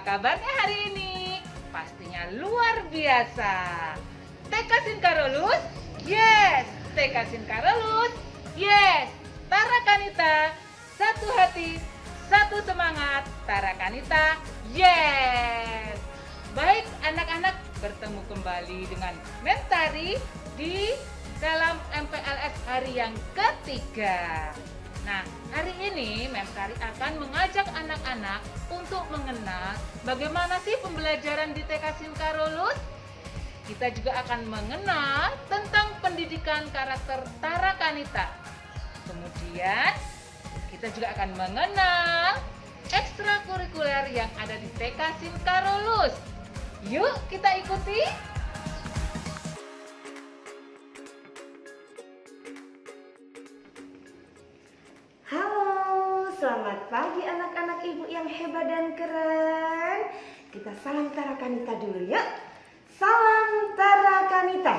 kabarnya hari ini? Pastinya luar biasa. TK Sinkarolus? Yes. TK Sinkarolus? Yes. Tara Kanita, satu hati, satu semangat. Tara Kanita, yes. Baik anak-anak, bertemu kembali dengan Mentari di dalam MPLS hari yang ketiga. Nah, hari ini Mentari akan mengajak anak-anak untuk mengenal bagaimana sih pembelajaran di TK Sinkarolus. Kita juga akan mengenal tentang pendidikan karakter Tara Kanita. Kemudian, kita juga akan mengenal ekstrakurikuler yang ada di TK Sinkarolus. Yuk kita ikuti. Halo, selamat pagi anak-anak ibu yang hebat dan keren. Kita salam Tara Kanita dulu yuk. Salam Tara Kanita,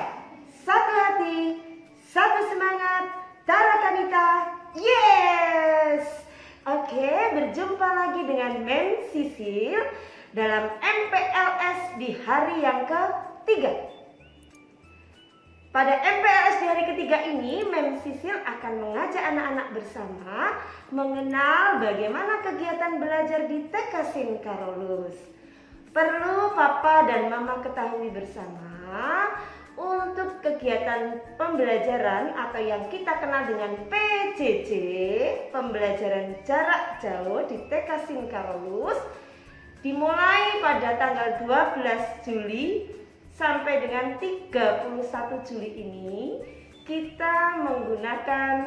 satu hati, satu semangat. Tara Kanita, yes. Oke, berjumpa lagi dengan Mem Sisil dalam MPLS di hari yang ketiga. Pada MPLS di hari ketiga ini, Mem Sisil akan mengajak anak-anak bersama mengenal bagaimana kegiatan belajar di TK Sinkarolus. Perlu Papa dan Mama ketahui bersama, untuk kegiatan pembelajaran atau yang kita kenal dengan PJJ, pembelajaran jarak jauh di TK Sinkarolus, dimulai pada tanggal 12 Juli sampai dengan 31 Juli ini kita menggunakan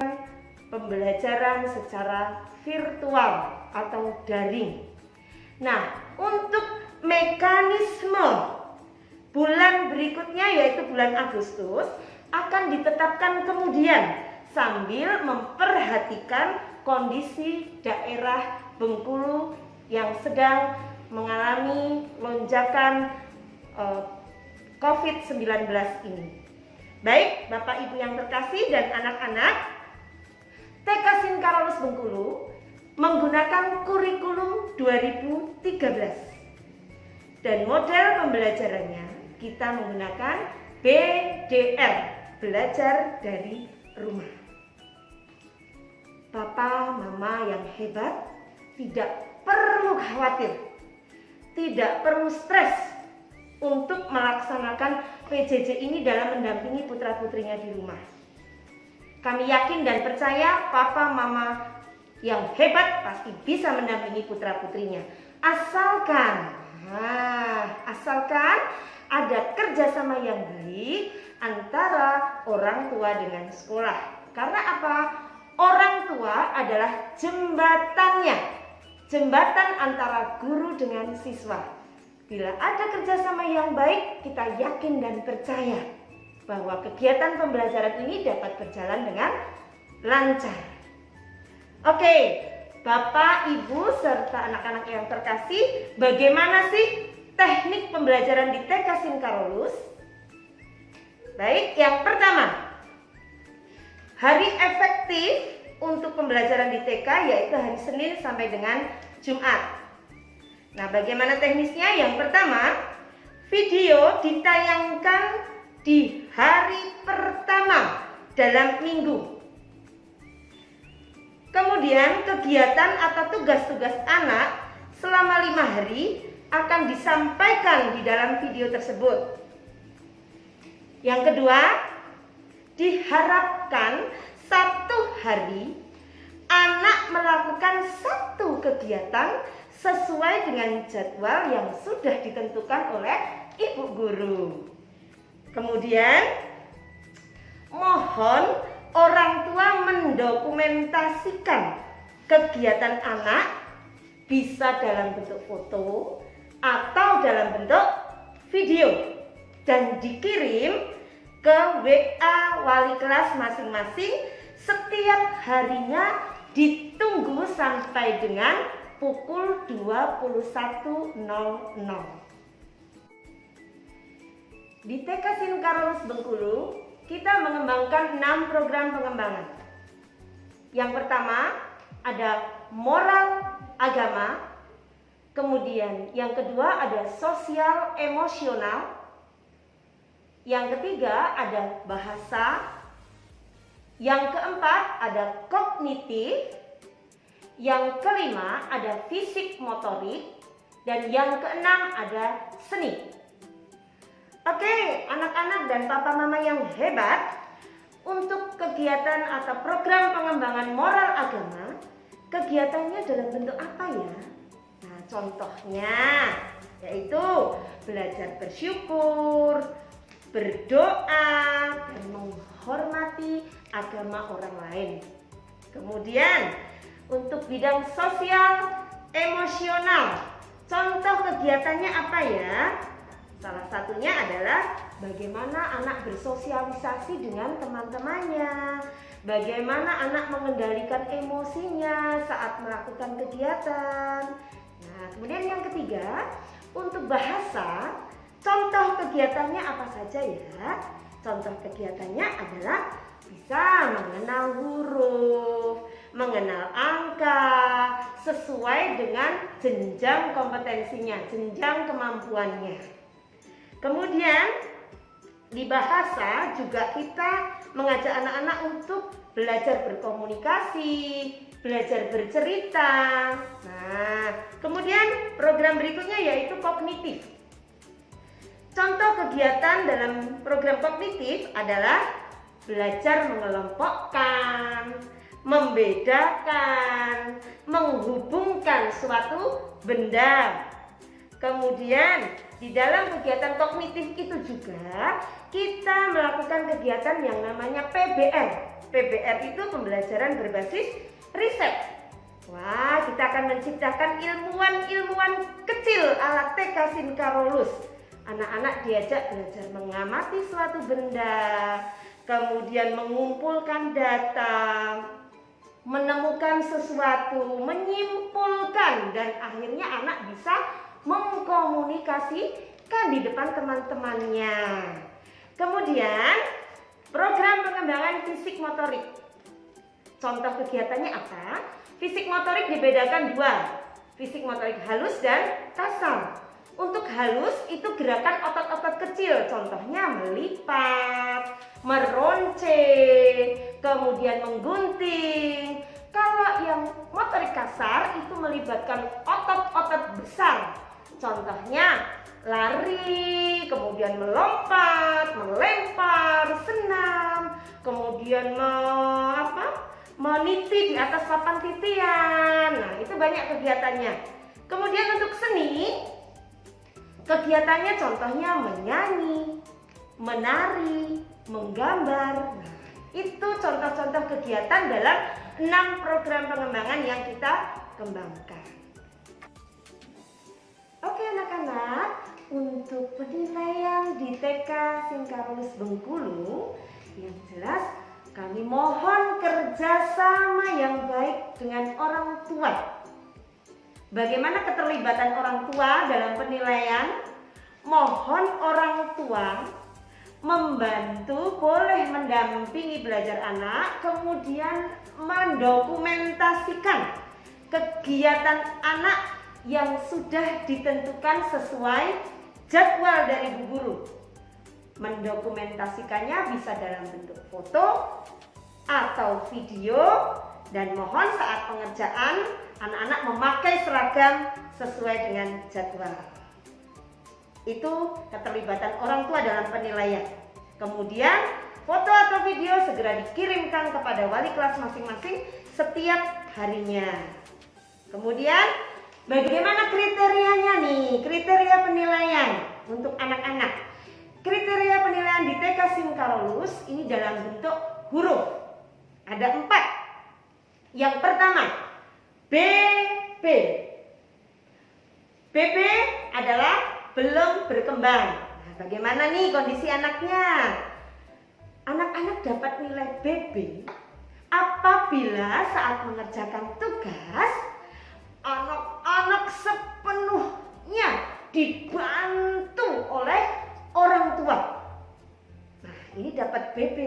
pembelajaran secara virtual atau daring. Nah, untuk mekanisme bulan berikutnya yaitu bulan Agustus akan ditetapkan kemudian sambil memperhatikan kondisi daerah Bengkulu yang sedang mengalami lonjakan COVID-19 ini. Baik, Bapak Ibu yang terkasih dan anak-anak, TK Sinkarolus Bengkulu menggunakan kurikulum 2013. Dan model pembelajarannya kita menggunakan BDR, belajar dari rumah. Papa, Mama yang hebat, tidak perlu khawatir, tidak perlu stres untuk melaksanakan PJJ ini dalam mendampingi putra-putrinya di rumah. Kami yakin dan percaya Papa, Mama yang hebat pasti bisa mendampingi putra-putrinya. Asalkan ada kerjasama yang baik antara orang tua dengan sekolah. Karena apa? Orang tua adalah jembatannya, jembatan antara guru dengan siswa. Bila ada kerjasama yang baik, kita yakin dan percaya bahwa kegiatan pembelajaran ini dapat berjalan dengan lancar. Oke, Bapak, Ibu, serta anak-anak yang terkasih, bagaimana sih teknik pembelajaran di TK Sinkarolus? Baik, yang pertama, hari efektif untuk pembelajaran di TK yaitu hari Senin sampai dengan Jumat. Nah, bagaimana teknisnya? Yang pertama, video ditayangkan di hari pertama dalam minggu. Kemudian kegiatan atau tugas-tugas anak selama 5 hari akan disampaikan di dalam video tersebut. Yang kedua, diharapkan 1 hari anak melakukan 1 kegiatan sesuai dengan jadwal yang sudah ditentukan oleh ibu guru. Kemudian, mohon orang tua mendokumentasikan kegiatan anak bisa dalam bentuk foto atau dalam bentuk video dan dikirim ke WA wali kelas masing-masing setiap harinya, ditunggu sampai dengan pukul 21.00. Di TK Sinkarolus Bengkulu kita mengembangkan 6 program pengembangan. Yang pertama ada moral agama, Kemudian yang kedua ada sosial emosional. Yang ketiga ada bahasa. Yang keempat ada kognitif. Yang kelima ada fisik motorik. Dan yang keenam ada seni. Oke, anak-anak dan papa mama yang hebat, untuk kegiatan atau program pengembangan moral agama, kegiatannya dalam bentuk apa ya? Nah, contohnya yaitu belajar bersyukur, berdoa, dan menghormati agama orang lain. Kemudian untuk bidang sosial emosional, contoh kegiatannya apa ya? Salah satunya adalah bagaimana anak bersosialisasi dengan teman-temannya, bagaimana anak mengendalikan emosinya saat melakukan kegiatan. Nah, kemudian yang ketiga, untuk bahasa, contoh kegiatannya apa saja ya? Contoh kegiatannya adalah bisa mengenal huruf, mengenal angka, sesuai dengan jenjang kompetensinya, jenjang kemampuannya. Kemudian di bahasa juga kita mengajak anak-anak untuk belajar berkomunikasi, belajar bercerita. Nah, kemudian program berikutnya yaitu kognitif. Contoh kegiatan dalam program kognitif adalah belajar mengelompokkan, membedakan, menghubungkan suatu benda. Kemudian di dalam kegiatan kognitif itu juga kita melakukan kegiatan yang namanya PBR. PBR itu pembelajaran berbasis riset. Wah, kita akan menciptakan ilmuwan-ilmuwan kecil ala TK Sinkarolus. Anak-anak diajak belajar mengamati suatu benda, kemudian mengumpulkan data, menemukan sesuatu, menyimpulkan, dan akhirnya anak bisa mengkomunikasikan di depan teman-temannya. Kemudian program pengembangan fisik motorik. Contoh kegiatannya apa? Fisik motorik dibedakan dua, fisik motorik halus dan kasar. Untuk halus itu gerakan otot-otot kecil, contohnya melipat, meronceng, kemudian menggunting. Kalau yang motorik kasar itu melibatkan otot-otot besar, contohnya lari, kemudian melompat, melempar, senam, kemudian meniti di atas papan titian. Nah, itu banyak kegiatannya. Kemudian untuk seni, kegiatannya contohnya menyanyi, menari, menggambar. Nah, itu contoh-contoh kegiatan dalam 6 program pengembangan yang kita kembangkan. Oke anak-anak, untuk penilaian di TK Sinkarolus Bengkulu, yang jelas kami mohon kerjasama yang baik dengan orang tua. Bagaimana keterlibatan orang tua dalam penilaian? Mohon orang tua membantu, boleh mendampingi belajar anak, kemudian mendokumentasikan kegiatan anak yang sudah ditentukan sesuai jadwal dari Bu Guru. Mendokumentasikannya bisa dalam bentuk foto atau video, dan mohon saat pengerjaan anak-anak memakai seragam sesuai dengan jadwal. Itu keterlibatan orang tua dalam penilaian. Kemudian foto atau video segera dikirimkan kepada wali kelas masing-masing setiap harinya. Kemudian bagaimana kriterianya nih? Kriteria penilaian untuk anak-anak. Kriteria penilaian di TK Sinkarolus ini dalam bentuk huruf. Ada 4. Yang pertama, BB. BB adalah belum berkembang. Nah, bagaimana nih kondisi anaknya? Anak-anak dapat nilai BB apabila saat mengerjakan tugas anak-anak sepenuhnya dibantu oleh orang tua. Nah, ini dapat BB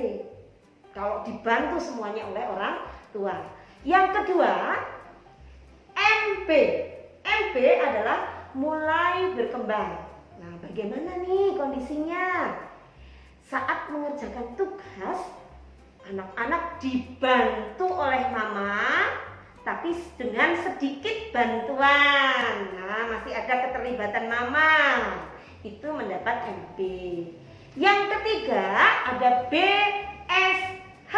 kalau dibantu semuanya oleh orang tua. Yang kedua, MB. MB B adalah mulai berkembang. Nah, bagaimana nih kondisinya? Saat mengerjakan tugas, anak-anak dibantu oleh mama, tapi dengan sedikit bantuan. Nah, masih ada keterlibatan mama. Itu mendapat MB. Yang ketiga ada BSH.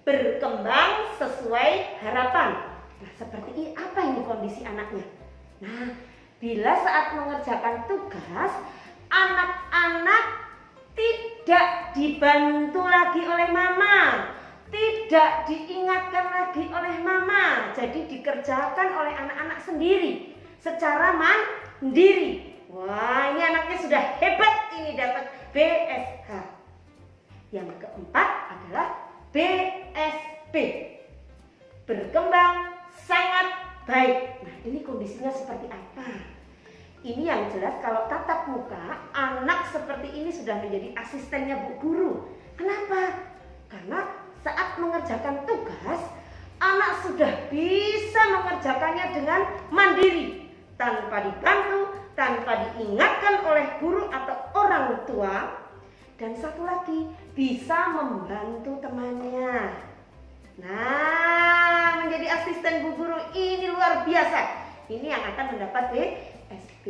Berkembang sesuai harapan. Nah, seperti apa ini kondisi anaknya? Nah, bila saat mengerjakan tugas, anak-anak tidak dibantu lagi oleh mama, tidak diingatkan lagi oleh mama, jadi dikerjakan oleh anak-anak sendiri secara mandiri. Wah, ini anaknya sudah hebat, ini dapat BSH. Yang keempat adalah BSB. Berkembang sangat baik. Nah, ini kondisinya seperti apa? Ini yang jelas kalau tatap muka, anak seperti ini sudah menjadi asistennya Bu Guru. Kenapa? Karena saat mengerjakan tugas, anak sudah bisa mengerjakannya dengan mandiri, tanpa dibantu, tanpa diingatkan oleh guru atau orang tua. Dan satu lagi, bisa membantu temannya. Nah, menjadi asisten Bu Guru ini luar biasa. Ini yang akan mendapat BSB.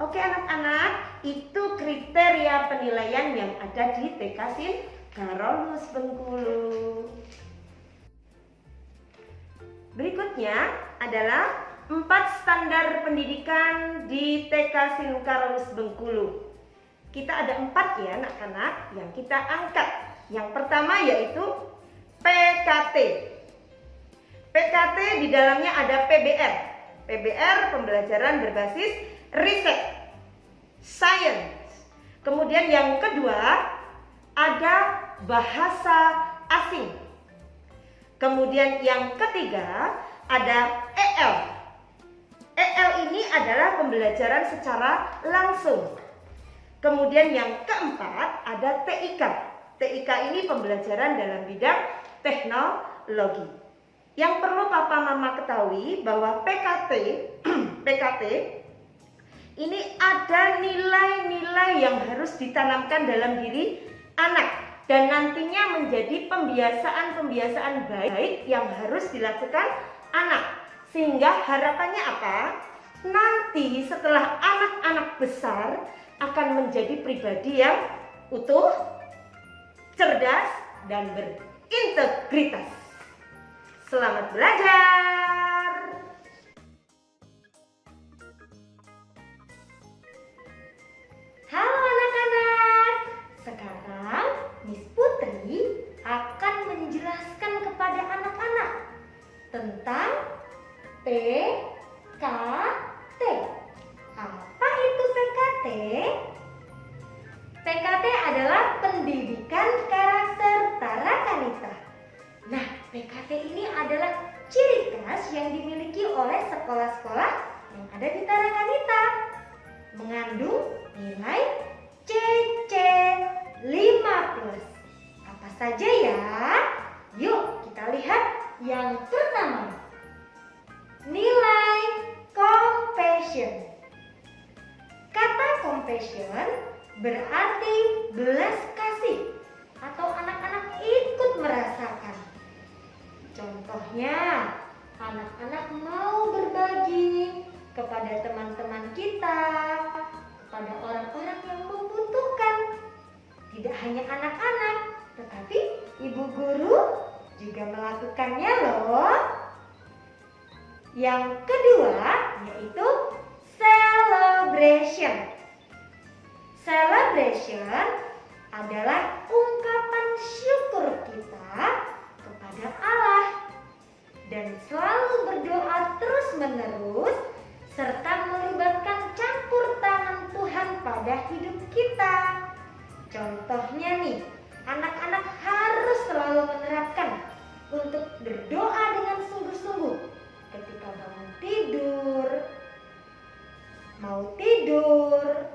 Oke anak-anak, itu kriteria penilaian yang ada di TK Sin Karolus Bengkulu. Berikutnya adalah 4 standar pendidikan di TK Sin Karolus Bengkulu. Kita ada 4 ya anak-anak yang kita angkat. Yang pertama yaitu PKT. PKT di dalamnya ada PBR. PBR pembelajaran berbasis riset, science. Kemudian yang kedua ada bahasa asing. Kemudian yang ketiga ada EL. EL ini adalah pembelajaran secara langsung. Kemudian yang keempat ada TIK. TIK ini pembelajaran dalam bidang teknologi. Yang perlu papa mama ketahui bahwa PKT ini ada nilai-nilai yang harus ditanamkan dalam diri anak dan nantinya menjadi pembiasaan-pembiasaan baik yang harus dilakukan anak. Sehingga harapannya apa? Nanti setelah anak-anak besar akan menjadi pribadi yang utuh, cerdas, dan berintegritas. Selamat belajar! Halo anak-anak, sekarang Miss Putri akan menjelaskan kepada anak-anak tentang PKT. Apa itu PKT? PKT adalah pendidikan karakter Tarakanita. Nah, PKT ini adalah ciri khas yang dimiliki oleh sekolah-sekolah yang ada di Tarakanita. Mengandung nilai CC 5+. Apa saja ya? Yuk kita lihat yang pertama. Nilai compassion. Kata compassion berarti belas kasih atau anak-anak ikut merasakan. Contohnya, anak-anak mau berbagi kepada teman-teman kita, kepada orang-orang yang membutuhkan. Tidak hanya anak-anak, tetapi ibu guru juga melakukannya loh. Yang kedua yaitu celebration. Celebration adalah ungkapan syukur kita kepada Allah dan selalu berdoa terus-menerus serta melibatkan campur tangan Tuhan pada hidup kita. Contohnya nih, anak-anak harus selalu menerapkan untuk berdoa dengan sungguh-sungguh ketika bangun tidur, mau tidur,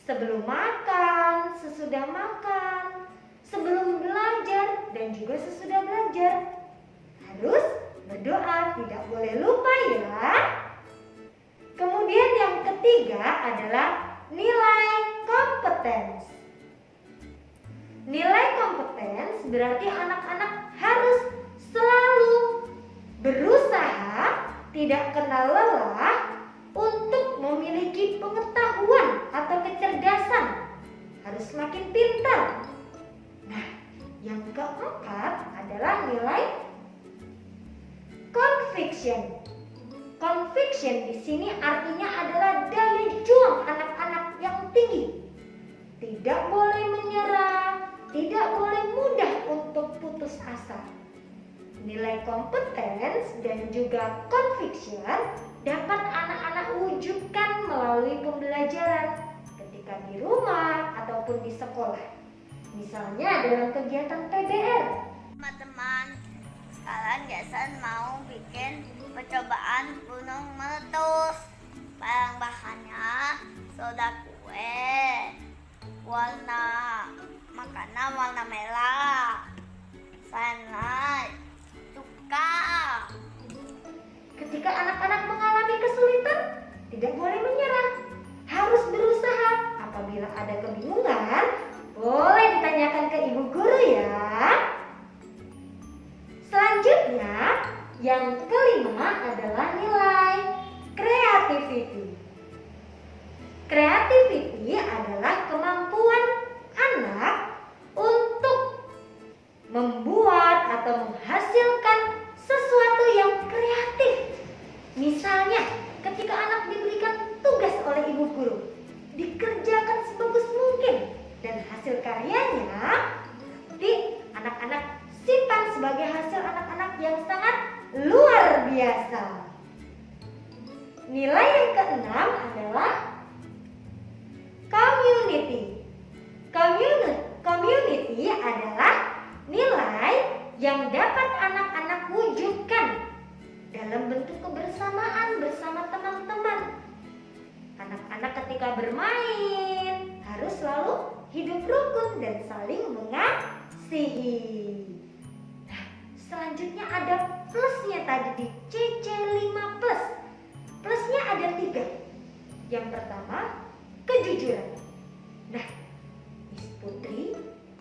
sebelum makan, sesudah makan, sebelum belajar, dan juga sesudah belajar. Harus berdoa, tidak boleh lupa ya. Kemudian yang ketiga adalah nilai kompetens. Nilai kompetens berarti anak-anak harus selalu berusaha, tidak kenal lelah untuk memiliki pengetahuan atau kecerdasan. Harus semakin pintar. Nah, yang keempat adalah nilai conviction. Conviction di sini artinya adalah daya juang anak-anak yang tinggi. Tidak boleh menyerah, tidak boleh mudah untuk putus asa. Nilai kompetens dan juga conviction dapat anak-anak wujudkan melalui pembelajaran ketika di rumah ataupun di sekolah. Misalnya dalam kegiatan PBR. Teman-teman, sekarang Jason mau bikin percobaan gunung meletus. Bahan-bahannya soda kue, makanan warna merah, sunlight, cuka. Ketika anak-anak mengalami kesulitan, tidak boleh menyerah. Harus berusaha. Apabila ada kebingungan, boleh ditanyakan ke ibu guru ya. Selanjutnya, yang kelima adalah nilai creativity. Creativity adalah kemampuan anak untuk membuat atau menghasilkan sesuatu yang kreatif. Misalnya, ketika anak diberikan tugas oleh ibu guru, dikerjakan sebagus mungkin dan hasil karyanya nanti anak-anak simpan sebagai hasil anak-anak yang sangat luar biasa. Nilai yang keenam adalah community. Community adalah nilai yang dapat anak-anak wujudkan dalam bentuk kebersamaan bersama teman-teman. Anak-anak ketika bermain harus selalu hidup rukun dan saling mengasihi. Nah, selanjutnya ada plusnya tadi di CC5 plus. Plusnya ada 3. Yang pertama, kejujuran. Nah, Miss Putri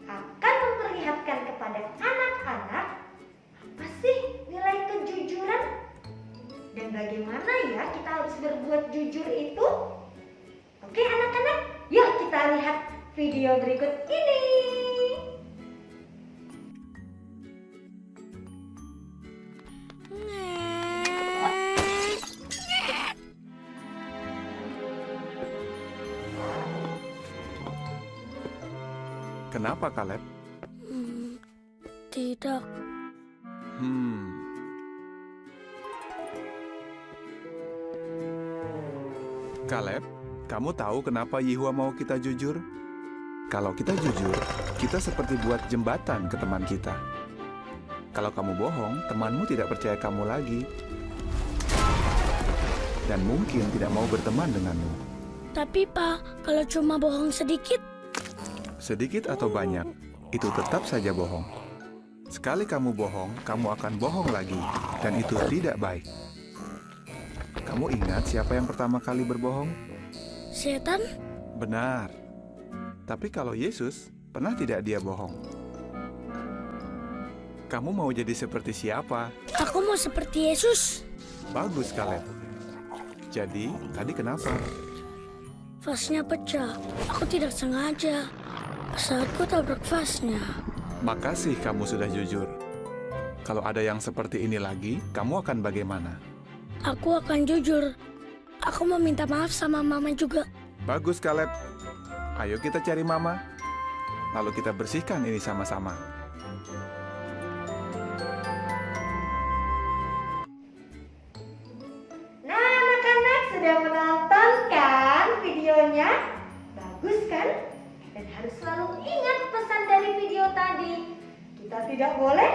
akan memperlihatkan kepada anak-anak apa sih nilai kejujuran dan bagaimana ya kita harus berbuat jujur itu. Oke anak-anak, yuk kita lihat video berikut ini. Kenapa, Caleb? Tidak. Caleb, kamu tahu kenapa Yehua mau kita jujur? Kalau kita jujur, kita seperti buat jembatan ke teman kita. Kalau kamu bohong, temanmu tidak percaya kamu lagi. Dan mungkin tidak mau berteman denganmu. Tapi Pak, kalau cuma bohong sedikit? Sedikit atau banyak, itu tetap saja bohong. Sekali kamu bohong, kamu akan bohong lagi. Dan itu tidak baik. Kamu ingat siapa yang pertama kali berbohong? Setan? Benar. Tapi kalau Yesus, pernah tidak dia bohong? Kamu mau jadi seperti siapa? Aku mau seperti Yesus. Bagus, Caleb. Jadi, tadi kenapa? Vasnya pecah. Aku tidak sengaja. Saat ku tabrak vasnya. Makasih kamu sudah jujur. Kalau ada yang seperti ini lagi, kamu akan bagaimana? Aku akan jujur. Aku mau minta maaf sama Mama juga. Bagus, Caleb. Ayo kita cari Mama. Lalu kita bersihkan ini sama-sama. Nah, anak-anak sudah menonton kan videonya? Bagus kan? Dan harus selalu ingat pesan dari video tadi. Kita tidak boleh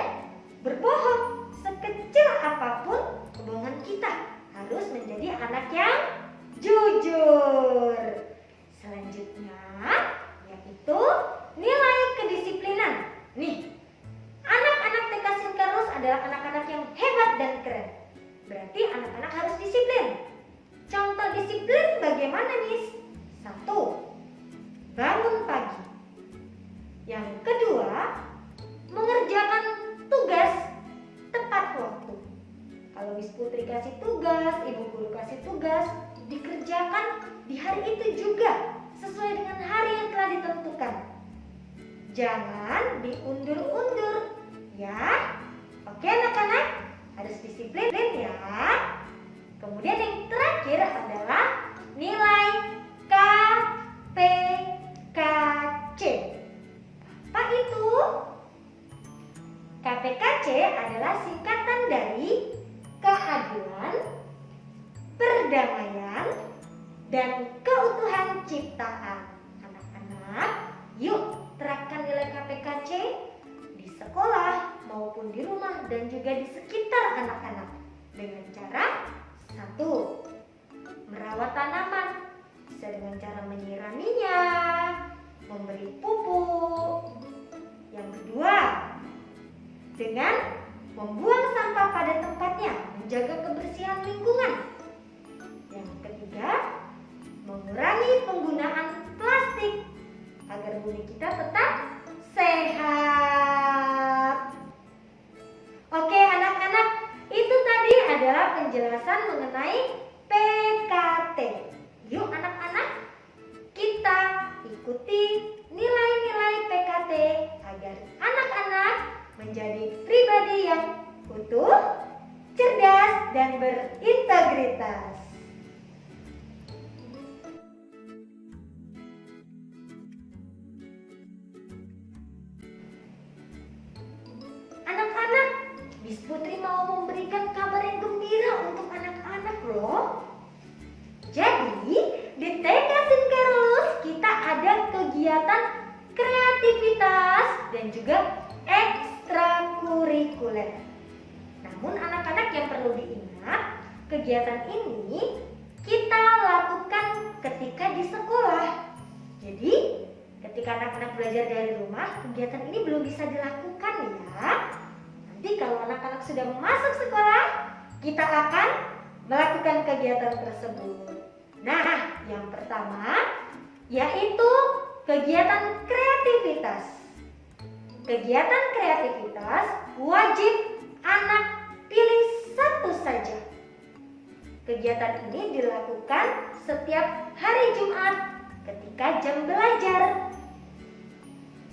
berbohong. Sekecil apapun kebohongan kita, harus menjadi anak yang jujur. Selanjutnya yaitu nilai kedisiplinan. Nih, anak-anak TK Sinkarus adalah anak-anak yang hebat dan keren. Berarti anak-anak harus disiplin. Contoh disiplin tugas, ibu guru kasih tugas, dikerjakan di hari itu juga sesuai dengan hari yang telah ditentukan. Jangan diundur-undur, ya. Oke anak-anak, harus disiplin ya. Kemudian yang terakhir adalah nilai KPKC. Apa itu? KPKC adalah singkatan dari keadilan, perdamaian, dan keutuhan ciptaan. Anak-anak, yuk terapkan nilai KPKC di sekolah maupun di rumah dan juga di sekitar anak-anak dengan cara 1. Merawat tanaman, bisa dengan cara menyiraminya, memberi pupuk. Yang kedua, dengan membuang sampah pada tempatnya, menjaga kebersihan lingkungan. Yang ketiga, mengurangi penggunaan plastik agar bumi kita tetap sehat. Oke anak-anak, itu tadi adalah penjelasan mengenai PKT. Yuk anak-anak, kita ikuti nilai-nilai PKT agar anak-anak menjadi pribadi yang utuh, cerdas, dan berintegritas. Anak-anak, Miss Putri mau memberikan kabar yang gembira untuk anak-anak loh. Jadi, di TK Sinkarolus kita ada kegiatan kreativitas dan juga ekstrakurikuler. Namun anak-anak yang perlu diingat, kegiatan ini kita lakukan ketika di sekolah. Jadi, ketika anak-anak belajar dari rumah, kegiatan ini belum bisa dilakukan ya. Nanti kalau anak-anak sudah masuk sekolah, kita akan melakukan kegiatan tersebut. Nah, yang pertama yaitu kegiatan kreativitas. Kegiatan kreativitas wajib anak pilih satu saja. Kegiatan ini dilakukan setiap hari Jumat ketika jam belajar.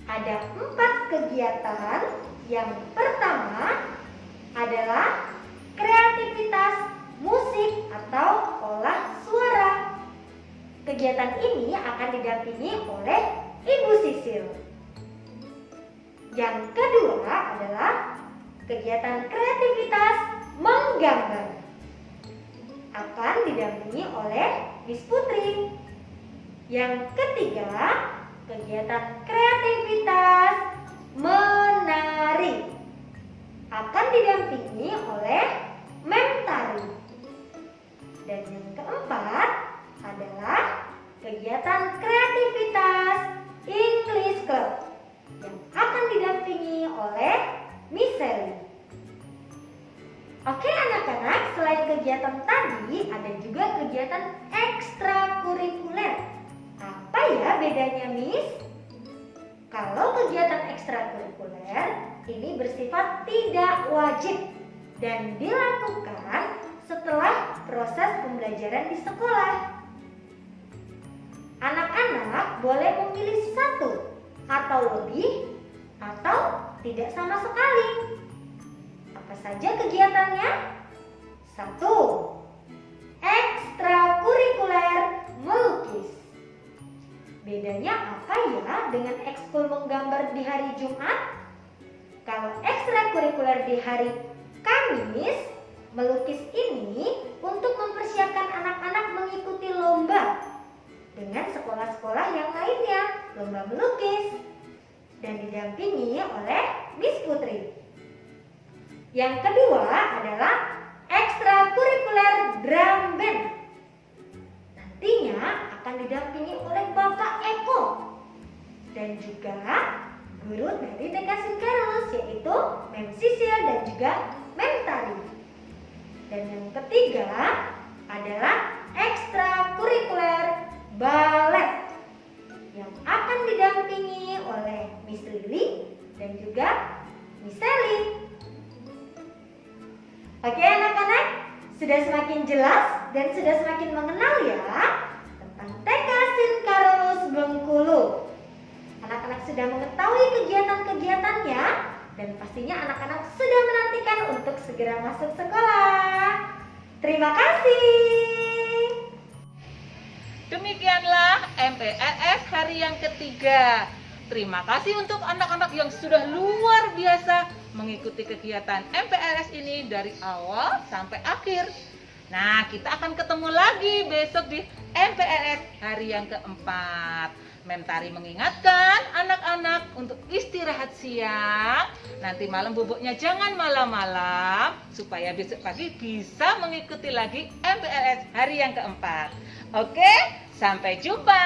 Ada 4 kegiatan. Yang pertama adalah kreativitas musik atau olah suara. Kegiatan ini akan didampingi oleh Ibu Sisil. Yang kedua adalah kegiatan kreativitas menggambar. Akan didampingi oleh Miss Putri. Yang ketiga, kegiatan kreativitas menari. Akan didampingi oleh Mentari. Dan yang keempat adalah kegiatan kreativitas English Club yang akan didampingi oleh Miss Sally. Oke anak-anak, selain kegiatan tadi ada juga kegiatan ekstrakurikuler. Apa ya bedanya Miss? Kalau kegiatan ekstrakurikuler ini bersifat tidak wajib dan dilakukan setelah proses pembelajaran di sekolah. Anak-anak boleh memilih satu atau lebih atau tidak sama sekali. Apa saja kegiatannya? 1. Ekstrakurikuler melukis. Bedanya apa ya dengan ekskul menggambar di hari Jumat? Kalau ekstrakurikuler di hari Kamis, melukis ini untuk mempersiapkan anak-anak mengikuti lomba dengan sekolah-sekolah yang lainnya, lomba melukis, dan didampingi oleh Miss Putri. Yang kedua adalah ekstrakurikuler drum band. Nantinya akan didampingi oleh Bapak Eko dan juga guru dari TK Sinkarolus, yaitu Mem Sisil dan juga Mem Tari. Dan yang ketiga adalah ekstrakurikuler balet yang akan didampingi oleh Miss Lili dan juga Miss Sally. Oke anak-anak, Sudah semakin jelas dan sudah semakin mengenal ya tentang TK Sin Carolus Bengkulu. Anak-anak sudah mengetahui kegiatan-kegiatannya dan pastinya anak-anak sudah menantikan untuk segera masuk sekolah. Terima kasih. Demikianlah MPLS hari yang ketiga. Terima kasih untuk anak-anak yang sudah luar biasa mengikuti kegiatan MPLS ini dari awal sampai akhir. Nah, kita akan ketemu lagi besok di MPLS hari yang keempat. Mentari mengingatkan anak-anak untuk istirahat siang. Nanti malam boboknya jangan malam-malam supaya besok pagi bisa mengikuti lagi MPLS hari yang keempat. Oke, sampai jumpa.